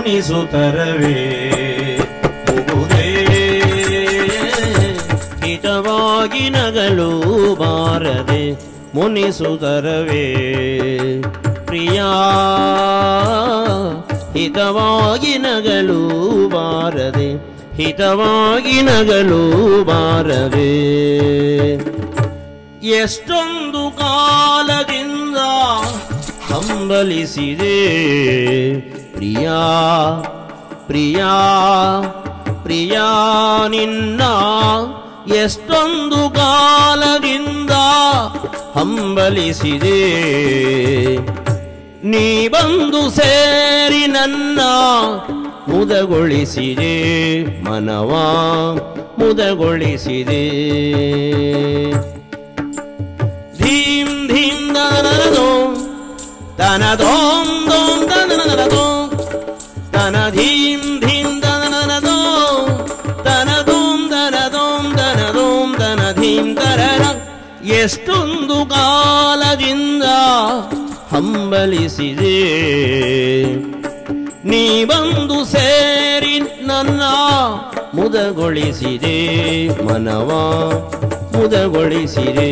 ಮುನಿಸುತ್ತರವೇ ಮುಗುದೇ ಹಿತವಾಗಿ ನಗಲು ಬಾರದೆ ಮುನಿಸುತ್ತರವೇ ಪ್ರಿಯಾ ಹಿತವಾಗಿ ನಗಲು ಬಾರದೆ ಹಿತವಾಗಿ ನಗಲು ಬಾರದೆ ಎಷ್ಟೊಂದು ಕಾಲದಿಂದ ಹಂಬಲಿಸಿದೆ ಪ್ರಿಯಾ ಪ್ರಿಯಾ ಪ್ರಿಯಾ ನಿನ್ನ ಎಷ್ಟೊಂದು ಕಾಲದಿಂದ ಹಂಬಲಿಸಿದೆ ನೀ ಬಂದು ಸೇರಿ ನನ್ನ ಮುದಗೊಳಿಸಿದೆ ಮನವಾ ಮುದಗೊಳಿಸಿದೆ ಧೀಂ ಧೀಂ ದನದೋಂ ತನದೋಂ ದೋಂ ದನದೋಂ ತನ ಧೀಂ ಧೀಂ ದನದೋಂ ತನದೋಂ ದನದೋಂ ದನದೋಂ ದನ ಧೀಂ ದರನ ಎಷ್ಟೊಂದು ಕಾಲದಿಂದ ಹಂಬಲಿಸಿದೆ ನೀ ಬಂದು ಸೇರಿ ನನ್ನ ಮುದಗೊಳಿಸಿದೆ ಮನವಾ ಮುದಗೊಳಿಸಿದೆ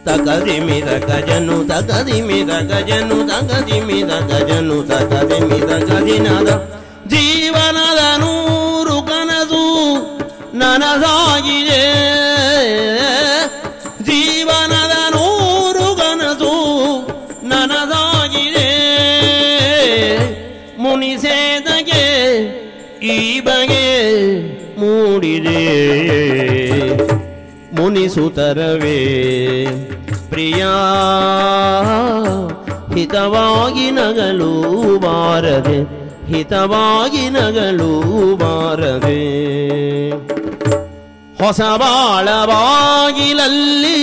ತಗದಿಮಿದ ಗಜನು ತಗದಿಮಿದ ಗಜನು ತಗದಿಮಿದ ಗಜನು ತಗದಿಮಿದ ಗದಿನದ ಜೀವನದ ನೂರು ಕನಸು ನನಸಾಗಿದೆ ಜೀವನದ ನೂರು ಕನಸು ನನಸಾಗಿದೆ ಮುನಿಸೇದಗೆ ಈ ಬಗೆ ಮೂಡಿದೆ ಮುನಿಸುತ್ತರವೇ ಪ್ರಿಯಾ ಹಿತವಾಗಿ ನಗಲು ಬಾರದೆ ಹಿತವಾಗಿ ನಗಲು ಬಾರದೆ ಹೊಸ ಬಾಳ ಬಾಗಿಲಲ್ಲಿ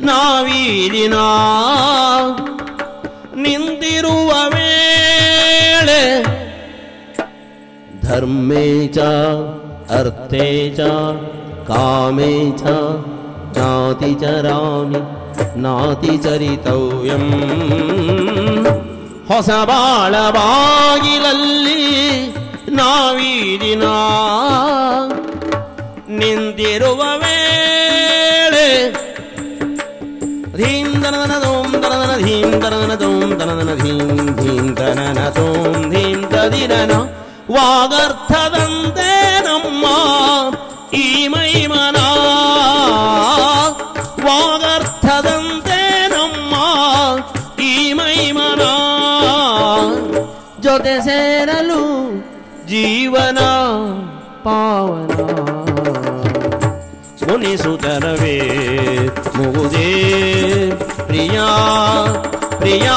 ನಾವೀದಿನ ನಿಂತಿರುವ ವೇಳೆ ಧರ್ಮೇ ಚ ಅರ್ಥೇ ಚ ಕಾಮೇ ಚ ನಾತಿ ಚರಾಮಿ ನಾತಿ ಚರಿತವ್ಯಂ ಹೊಸ ಬಾಳ ಬಾಗಿಲಲ್ಲಿ ನಾವೀದಿನ ನಿಂತಿರುವ ವೇಳೆ ಧೀಂ ದನದನ ದೋಂ ದನದನ ಧೀಂ ದನದನ ದೋಂ ದನದನ ಧೀಂ ಧೀಂ ದನನ ದೋಂ ಧೀಂ ದದಿರನ ವಾಗರ್ಥದಂತೆ ನಮ್ಮ ಈ ಮೈಮನ ವಾಗರ್ಥದಂತೆ ನಮ್ಮ ಈ ಮೈಮನ ಜೊತೆ ಸೇರಲು ಜೀವನ ಪಾವನ ಮುನಿಸುತ್ತರವೇ ಮುಗುದೇ ಪ್ರಿಯಾ ಪ್ರಿಯಾ